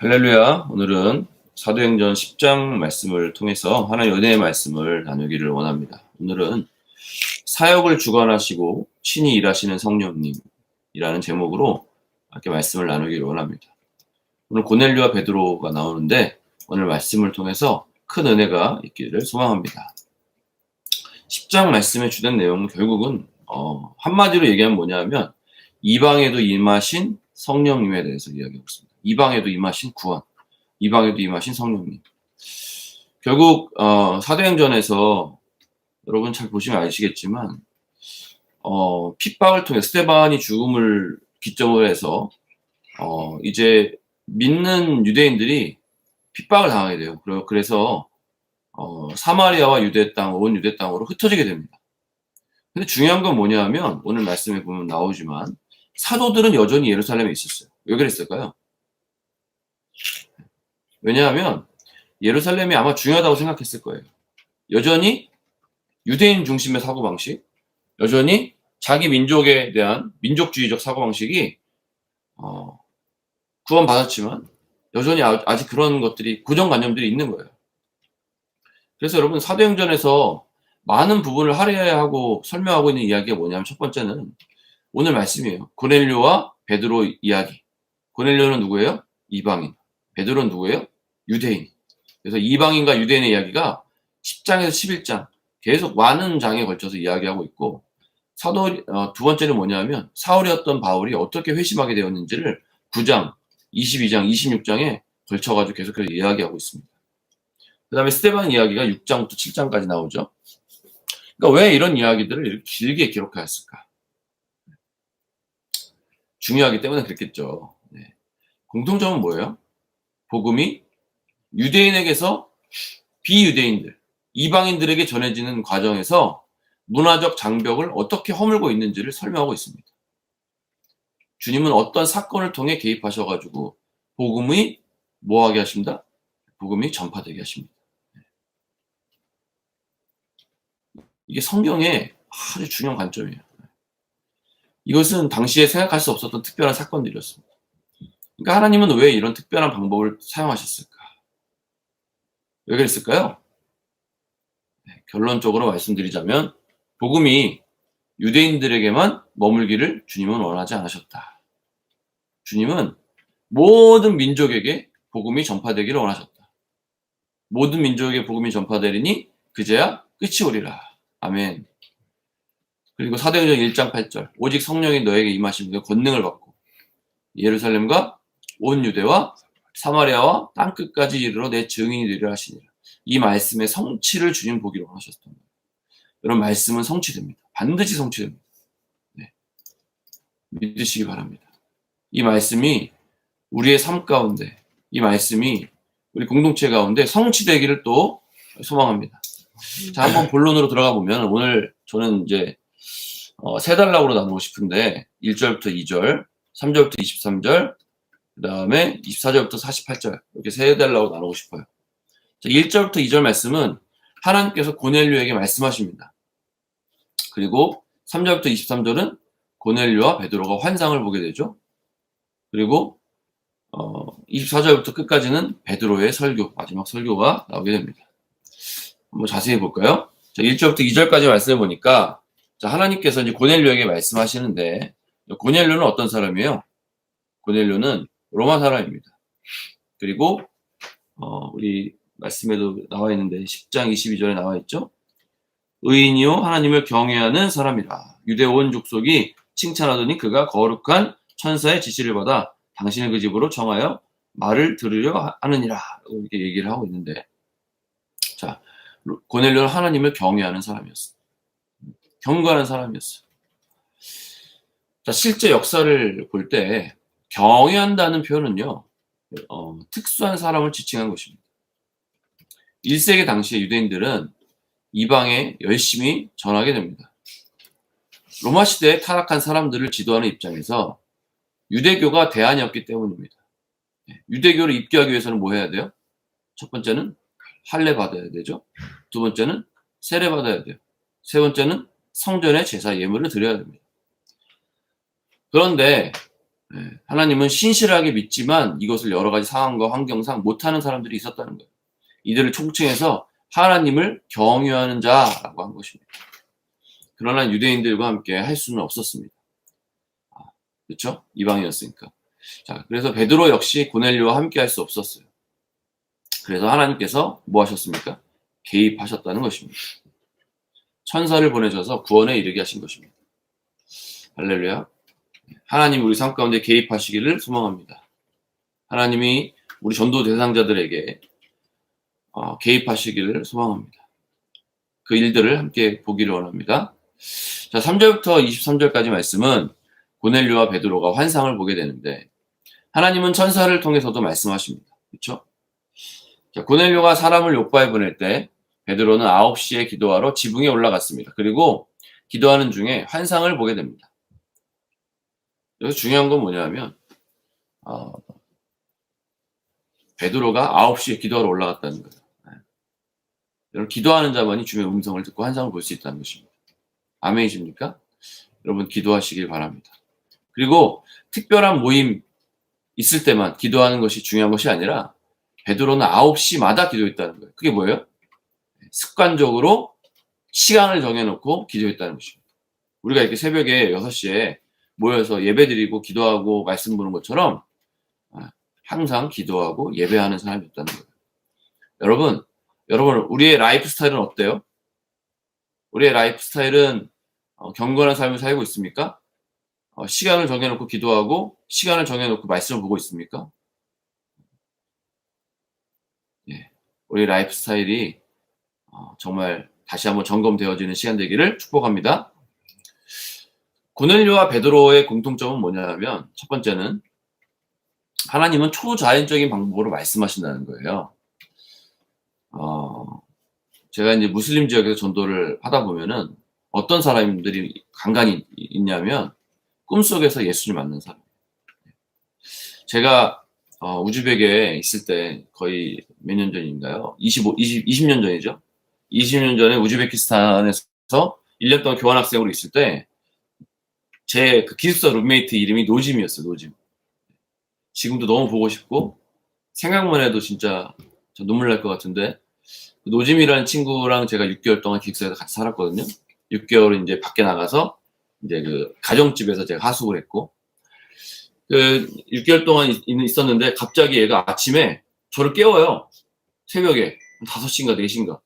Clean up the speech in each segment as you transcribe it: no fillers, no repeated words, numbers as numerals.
할렐루야. 오늘은 사도행전 10장 말씀을 통해서 하나님의 은혜의 말씀을 나누기를 원합니다. 오늘은 사역을 주관하시고 친히 일하시는 성령님이라는 제목으로 이렇게 말씀을 나누기를 원합니다. 오늘 고넬료와 베드로가 나오는데 오늘 말씀을 통해서 큰 은혜가 있기를 소망합니다. 10장 말씀의 주된 내용은 결국은 한마디로 얘기하면 뭐냐면 이방에도 임하신 성령님에 대해서 이야기하고 있습니다. 이방에도 임하신 구원, 이방에도 임하신 성령님. 결국 사도행전에서 여러분 잘 보시면 아시겠지만 핍박을 통해 스데반이 죽음을 기점으로 해서 이제 믿는 유대인들이 핍박을 당하게 돼요. 그래서 사마리아와 유대 땅, 온 유대 땅으로 흩어지게 됩니다. 근데 중요한 건 뭐냐면 오늘 말씀에 보면 나오지만 사도들은 여전히 예루살렘에 있었어요. 왜 그랬을까요? 왜냐하면 예루살렘이 아마 중요하다고 생각했을 거예요. 여전히 유대인 중심의 사고방식, 여전히 자기 민족에 대한 민족주의적 사고방식이 구원받았지만 여전히 아직 그런 것들이 고정관념들이 있는 거예요. 그래서 여러분 사도행전에서 많은 부분을 할애하고 설명하고 있는 이야기가 뭐냐면 첫 번째는 오늘 말씀이에요. 고넬료와 베드로 이야기. 고넬료는 누구예요? 이방인. 베드로는 누구예요? 유대인. 그래서 이방인과 유대인의 이야기가 10장에서 11장 계속 많은 장에 걸쳐서 이야기하고 있고 두 번째는 뭐냐면 사울이었던 바울이 어떻게 회심하게 되었는지를 9장, 22장, 26장에 걸쳐가지고 계속해서 이야기하고 있습니다. 그 다음에 스데반 이야기가 6장부터 7장까지 나오죠. 그러니까 왜 이런 이야기들을 이렇게 길게 기록하였을까? 중요하기 때문에 그랬겠죠. 네. 공통점은 뭐예요? 복음이 유대인에게서 비유대인들, 이방인들에게 전해지는 과정에서 문화적 장벽을 어떻게 허물고 있는지를 설명하고 있습니다. 주님은 어떤 사건을 통해 개입하셔가지고 복음이 뭐하게 하십니다? 복음이 전파되게 하십니다. 이게 성경의 아주 중요한 관점이에요. 이것은 당시에 생각할 수 없었던 특별한 사건들이었습니다. 그러니까 하나님은 왜 이런 특별한 방법을 사용하셨을까? 왜 그랬을까요? 결론적으로 말씀드리자면 복음이 유대인들에게만 머물기를 주님은 원하지 않으셨다. 주님은 모든 민족에게 복음이 전파되기를 원하셨다. 모든 민족에게 복음이 전파되리니 그제야 끝이 오리라. 아멘. 그리고 사도행전 1장 8절 오직 성령이 너에게 임하시면 권능을 받고 예루살렘과 온 유대와 사마리아와 땅끝까지 이르러 내 증인이 되리라 하시니라. 이 말씀의 성취를 주님 보기로 원하셨던 거예요. 여러분 말씀은 성취됩니다. 반드시 성취됩니다. 네. 믿으시기 바랍니다. 이 말씀이 우리의 삶 가운데 이 말씀이 우리 공동체 가운데 성취되기를 또 소망합니다. 자, 한번 본론으로 들어가 보면 오늘 저는 이제 세 단락으로 나누고 싶은데 1절부터 2절, 3절부터 23절, 그 다음에 24절부터 48절 이렇게 세 단락으로 나누고 싶어요. 자, 1절부터 2절 말씀은 하나님께서 고넬료에게 말씀하십니다. 그리고 3절부터 23절은 고넬료와 베드로가 환상을 보게 되죠. 그리고 24절부터 끝까지는 베드로의 설교, 마지막 설교가 나오게 됩니다. 한번 자세히 볼까요? 자, 1절부터 2절까지 말씀해 보니까 자, 하나님께서 이제 고넬료에게 말씀하시는데 고넬료는 어떤 사람이에요? 고넬료는 로마 사람입니다. 그리고 우리 말씀에도 나와 있는데 10장 22절에 나와 있죠. 의인이요 하나님을 경외하는 사람이라. 유대 온 족속이 칭찬하더니 그가 거룩한 천사의 지시를 받아 당신을 그 집으로 정하여 말을 들으려 하느니라. 이렇게 얘기를 하고 있는데 자, 고넬료는 하나님을 경외하는 사람이었어요. 경건한 사람이었어요. 자, 실제 역사를 볼 때 경외한다는 표현은요, 특수한 사람을 지칭한 것입니다. 1세기 당시의 유대인들은 이방에 열심히 전하게 됩니다. 로마 시대에 타락한 사람들을 지도하는 입장에서 유대교가 대안이 없기 때문입니다. 유대교를 입교하기 위해서는 뭐 해야 돼요? 첫 번째는 할례 받아야 되죠. 두 번째는 세례 받아야 돼요. 세 번째는 성전에 제사 예물을 드려야 됩니다. 그런데 하나님은 신실하게 믿지만 이것을 여러 가지 상황과 환경상 못하는 사람들이 있었다는 거예요. 이들을 총칭해서 하나님을 경유하는 자라고 한 것입니다. 그러나 유대인들과 함께 할 수는 없었습니다. 그렇죠? 이방이었으니까. 자, 그래서 베드로 역시 고넬료와 함께 할 수 없었어요. 그래서 하나님께서 뭐 하셨습니까? 개입하셨다는 것입니다. 천사를 보내셔서 구원에 이르게 하신 것입니다. 할렐루야. 하나님 우리 삶 가운데 개입하시기를 소망합니다. 하나님이 우리 전도 대상자들에게 개입하시기를 소망합니다. 그 일들을 함께 보기를 원합니다. 자, 3절부터 23절까지 말씀은 고넬료와 베드로가 환상을 보게 되는데 하나님은 천사를 통해서도 말씀하십니다. 그렇죠? 자, 고넬료가 사람을 요바에 보낼 때 베드로는 9시에 기도하러 지붕에 올라갔습니다. 그리고 기도하는 중에 환상을 보게 됩니다. 여기서 중요한 건 뭐냐면 베드로가 9시에 기도하러 올라갔다는 거예요. 여러분 기도하는 자만이 주의 음성을 듣고 환상을 볼 수 있다는 것입니다. 아멘이십니까? 여러분 기도하시길 바랍니다. 그리고 특별한 모임 있을 때만 기도하는 것이 중요한 것이 아니라 베드로는 9시마다 기도했다는 거예요. 그게 뭐예요? 습관적으로 시간을 정해놓고 기도했다는 것입니다. 우리가 이렇게 새벽에 6시에 모여서 예배드리고 기도하고 말씀 보는 것처럼 항상 기도하고 예배하는 사람이었다는 거예요. 여러분 우리의 라이프 스타일은 어때요? 우리의 라이프 스타일은 경건한 삶을 살고 있습니까? 시간을 정해놓고 기도하고 시간을 정해놓고 말씀을 보고 있습니까? 예, 우리 라이프 스타일이 정말 다시 한번 점검되어지는 시간 되기를 축복합니다. 고넬료와 베드로의 공통점은 뭐냐면 첫 번째는 하나님은 초자연적인 방법으로 말씀하신다는 거예요. 제가 이제 무슬림 지역에서 전도를 하다 보면은 어떤 사람들이 간간히 있냐면 꿈속에서 예수를 만난 사람. 제가 우즈벡에 있을 때 거의 몇 년 전인가요? 20년 전이죠. 20년 전에 우즈베키스탄에서 1년 동안 교환학생으로 있을 때 제 그 기숙사 룸메이트 이름이 노짐이었어요. 노짐. 지금도 너무 보고 싶고 생각만 해도 진짜 저 눈물 날 것 같은데 노짐이라는 친구랑 제가 6개월 동안 기숙사에서 같이 살았거든요. 6개월은 이제 밖에 나가서 이제 그 가정집에서 제가 하숙을 했고 그 6개월 동안 있었는데 갑자기 얘가 아침에 저를 깨워요. 새벽에 5시인가 4시인가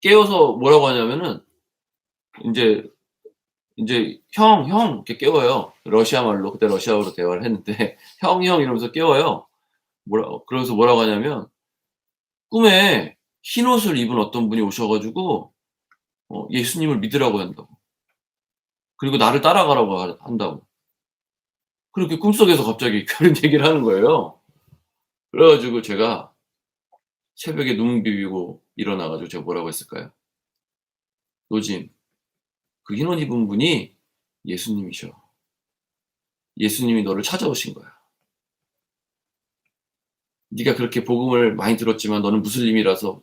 깨워서 뭐라고 하냐면은 이제 형 이렇게 깨워요. 러시아 말로 그때 러시아어로 대화를 했는데 형 이러면서 깨워요. 그러면서 뭐라고 하냐면 꿈에 흰 옷을 입은 어떤 분이 오셔가지고 예수님을 믿으라고 한다고. 그리고 나를 따라가라고 한다고. 그렇게 꿈속에서 갑자기 그런 얘기를 하는 거예요. 그래가지고 제가 새벽에 눈 비비고 일어나가지고 제가 뭐라고 했을까요? 노짐, 그 흰 옷 입은 분이 예수님이셔. 예수님이 너를 찾아오신 거야. 네가 그렇게 복음을 많이 들었지만 너는 무슬림이라서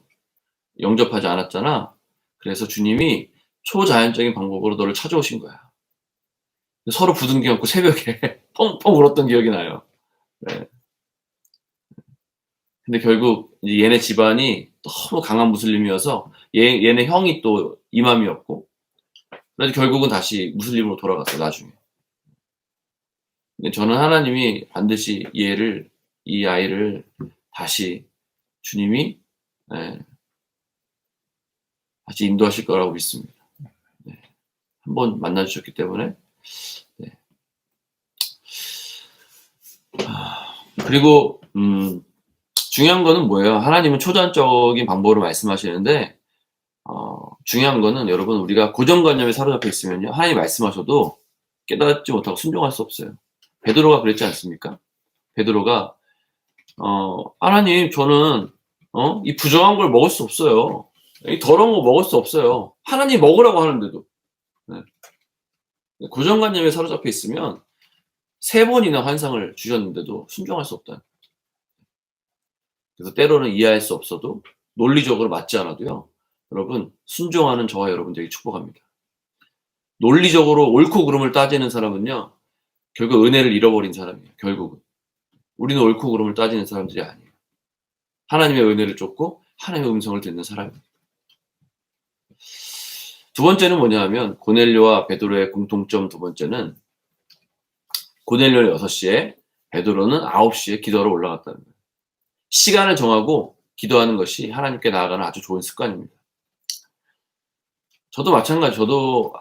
영접하지 않았잖아. 그래서 주님이 초자연적인 방법으로 너를 찾아오신 거야. 서로 부둥켜 안고 새벽에 펑펑 울었던 기억이 나요. 네. 근데 결국 얘네 집안이 너무 강한 무슬림이어서 얘네 형이 또 이맘이었고 그래서 결국은 다시 무슬림으로 돌아갔어요. 나중에. 근데 저는 하나님이 반드시 이 아이를 다시 주님이 다시 인도하실 거라고 믿습니다. 네. 한번 만나주셨기 때문에 네. 그리고 중요한 거는 뭐예요? 하나님은 초자연적인 방법으로 말씀하시는데 중요한 거는 여러분 우리가 고정관념에 사로잡혀 있으면요 하나님 말씀하셔도 깨닫지 못하고 순종할 수 없어요. 베드로가 그랬지 않습니까? 베드로가 하나님 저는 이 부정한 걸 먹을 수 없어요. 이 더러운 거 먹을 수 없어요. 하나님 먹으라고 하는데도 네. 고정관념에 사로잡혀 있으면 3번이나 환상을 주셨는데도 순종할 수 없다. 그래서 때로는 이해할 수 없어도 논리적으로 맞지 않아도요. 여러분 순종하는 저와 여러분들에게 축복합니다. 논리적으로 옳고 그름을 따지는 사람은요. 결국 은혜를 잃어버린 사람이에요. 결국은. 우리는 옳고 그름을 따지는 사람들이 아니에요. 하나님의 은혜를 쫓고 하나님의 음성을 듣는 사람입니다. 두 번째는 뭐냐 하면 고넬료와 베드로의 공통점 두 번째는 고넬료는 6시에 베드로는 9시에 기도하러 올라갔다는 거예요. 시간을 정하고 기도하는 것이 하나님께 나아가는 아주 좋은 습관입니다. 저도 마찬가지, 저도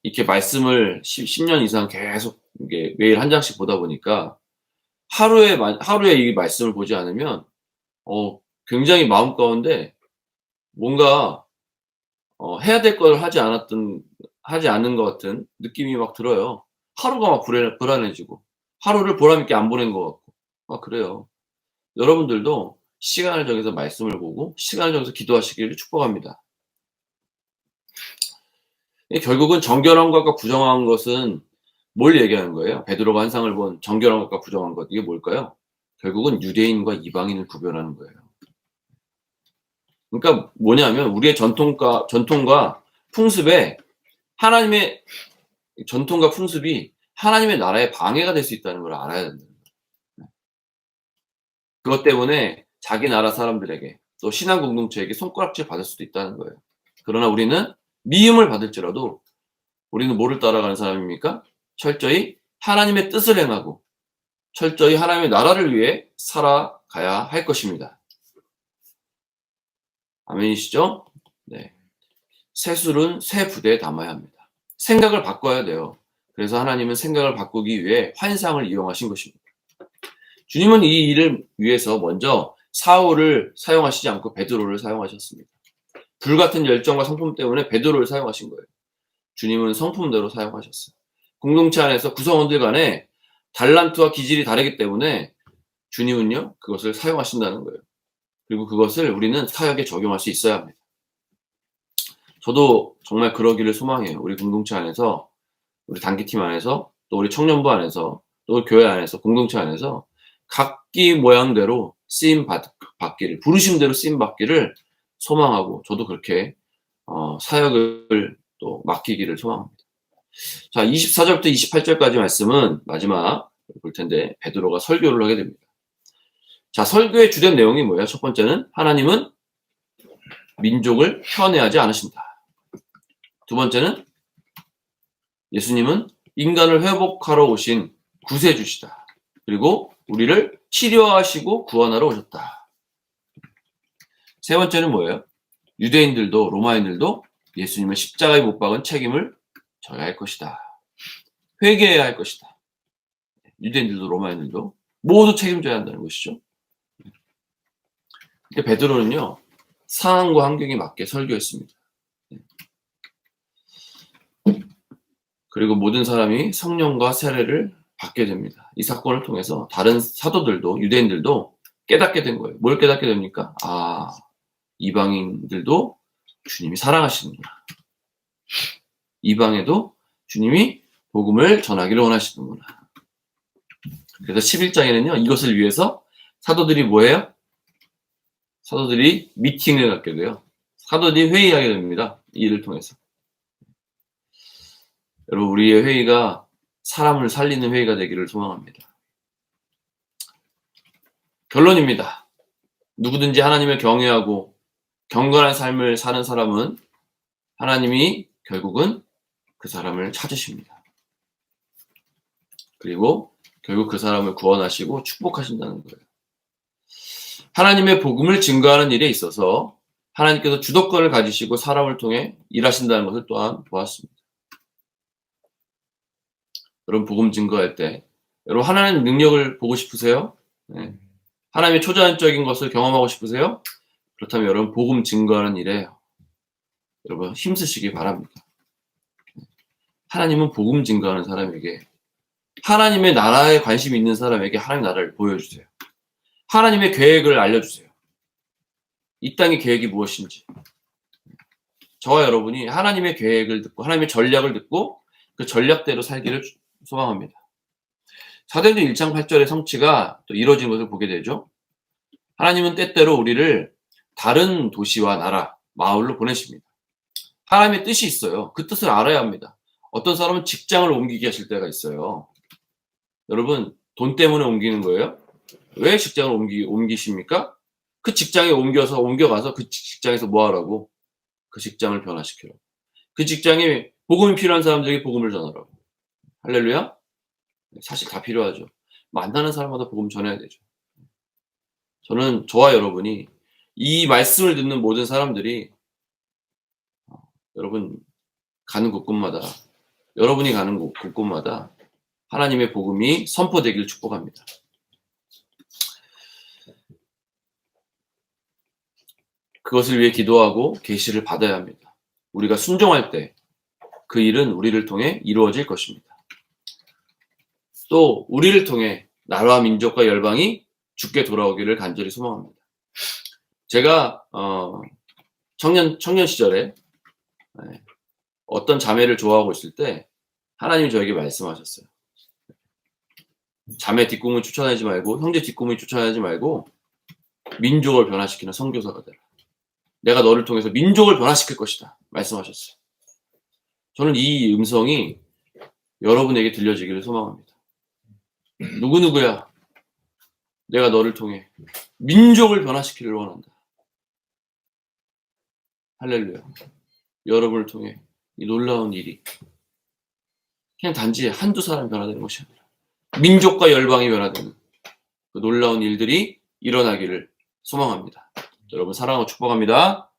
이렇게 말씀을 10년 이상 계속 이게 매일 한 장씩 보다 보니까 하루에 이 말씀을 보지 않으면 굉장히 마음 가운데 뭔가 해야 될 걸 하지 않은 것 같은 느낌이 막 들어요. 하루가 막 불안해지고 하루를 보람있게 안 보낸 것 같고 막 그래요. 여러분들도 시간을 정해서 말씀을 보고 시간을 정해서 기도하시기를 축복합니다. 결국은 정결한 것과 부정한 것은 뭘 얘기하는 거예요? 베드로가 환상을 본 정결한 것과 부정한 것, 이게 뭘까요? 결국은 유대인과 이방인을 구별하는 거예요. 그러니까 뭐냐면 우리의 전통과 풍습에 하나님의 전통과 풍습이 하나님의 나라의 방해가 될 수 있다는 걸 알아야 된다. 그것 때문에 자기 나라 사람들에게 또 신앙 공동체에게 손가락질 받을 수도 있다는 거예요. 그러나 우리는 미움을 받을지라도 우리는 뭐를 따라가는 사람입니까? 철저히 하나님의 뜻을 행하고 철저히 하나님의 나라를 위해 살아가야 할 것입니다. 아멘이시죠? 네. 새 술은 새 부대에 담아야 합니다. 생각을 바꿔야 돼요. 그래서 하나님은 생각을 바꾸기 위해 환상을 이용하신 것입니다. 주님은 이 일을 위해서 먼저 사울을 사용하시지 않고 베드로를 사용하셨습니다. 불같은 열정과 성품 때문에 베드로를 사용하신 거예요. 주님은 성품대로 사용하셨어요. 공동체 안에서 구성원들 간에 달란트와 기질이 다르기 때문에 주님은요, 그것을 사용하신다는 거예요. 그리고 그것을 우리는 사역에 적용할 수 있어야 합니다. 저도 정말 그러기를 소망해요. 우리 공동체 안에서, 우리 단기팀 안에서, 또 우리 청년부 안에서, 또 교회 안에서, 공동체 안에서 각기 모양대로 쓰임 받기를, 부르심대로 쓰임 받기를 소망하고, 저도 그렇게 사역을 또 맡기기를 소망합니다. 자, 24절부터 28절까지 말씀은 마지막 볼 텐데 베드로가 설교를 하게 됩니다. 자, 설교의 주된 내용이 뭐예요? 첫 번째는 하나님은 민족을 편애하지 않으신다. 두 번째는 예수님은 인간을 회복하러 오신 구세주시다. 그리고 우리를 치료하시고 구원하러 오셨다. 세 번째는 뭐예요? 유대인들도 로마인들도 예수님을 십자가에 못 박은 책임을 져야 할 것이다. 회개해야 할 것이다. 유대인들도 로마인들도 모두 책임져야 한다는 것이죠. 근데 베드로는요, 상황과 환경에 맞게 설교했습니다. 그리고 모든 사람이 성령과 세례를 받게 됩니다. 이 사건을 통해서 다른 사도들도 유대인들도 깨닫게 된 거예요. 뭘 깨닫게 됩니까? 이방인들도 주님이 사랑하시는구나. 이방에도 주님이 복음을 전하기를 원하시는구나. 그래서 11장에는요, 이것을 위해서 사도들이 뭐예요? 사도들이 미팅을 갖게 돼요. 사도들이 회의하게 됩니다. 이 일을 통해서. 여러분, 우리의 회의가 사람을 살리는 회의가 되기를 소망합니다. 결론입니다. 누구든지 하나님을 경외하고 경건한 삶을 사는 사람은 하나님이 결국은 그 사람을 찾으십니다. 그리고 결국 그 사람을 구원하시고 축복하신다는 거예요. 하나님의 복음을 증거하는 일에 있어서 하나님께서 주도권을 가지시고 사람을 통해 일하신다는 것을 또한 보았습니다. 여러분, 복음 증거할 때 여러분 하나님의 능력을 보고 싶으세요? 네. 하나님의 초자연적인 것을 경험하고 싶으세요? 그렇다면 여러분 복음 증거하는 일에 여러분 힘쓰시기 바랍니다. 하나님은 복음 증거하는 사람에게, 하나님의 나라에 관심이 있는 사람에게 하나님의 나라를 보여주세요. 하나님의 계획을 알려주세요. 이 땅의 계획이 무엇인지. 저와 여러분이 하나님의 계획을 듣고 하나님의 전략을 듣고 그 전략대로 살기를 소망합니다. 사도행전 1장 8절의 성취가 또 이루어진 것을 보게 되죠. 하나님은 때때로 우리를 다른 도시와 나라, 마을로 보내십니다. 하나님의 뜻이 있어요. 그 뜻을 알아야 합니다. 어떤 사람은 직장을 옮기게 하실 때가 있어요. 여러분, 돈 때문에 옮기는 거예요? 왜 직장을 옮기십니까? 그 직장에 옮겨가서 그 직장에서 뭐 하라고? 그 직장을 변화시키라고. 그 직장에 복음이 필요한 사람들에게 복음을 전하라고. 할렐루야? 사실 다 필요하죠. 만나는 사람마다 복음 전해야 되죠. 저는 저와 여러분이 이 말씀을 듣는 모든 사람들이 여러분 가는 곳곳마다 여러분이 가는 곳곳마다 하나님의 복음이 선포되기를 축복합니다. 그것을 위해 기도하고 계시를 받아야 합니다. 우리가 순종할 때 그 일은 우리를 통해 이루어질 것입니다. 또 우리를 통해 나라와 민족과 열방이 주께 돌아오기를 간절히 소망합니다. 제가 청년 시절에 어떤 자매를 좋아하고 있을 때 하나님이 저에게 말씀하셨어요. 자매 뒷꿈을 쫓아내지 말고 형제 뒷꿈을 쫓아내지 말고 민족을 변화시키는 선교사가 되라. 내가 너를 통해서 민족을 변화시킬 것이다. 말씀하셨어요. 저는 이 음성이 여러분에게 들려지기를 소망합니다. 누구누구야. 내가 너를 통해 민족을 변화시키기를 원한다. 할렐루야. 여러분을 통해 이 놀라운 일이 그냥 단지 한두 사람이 변화되는 것이 아니라 민족과 열방이 변화되는 그 놀라운 일들이 일어나기를 소망합니다. 여러분 사랑하고 축복합니다.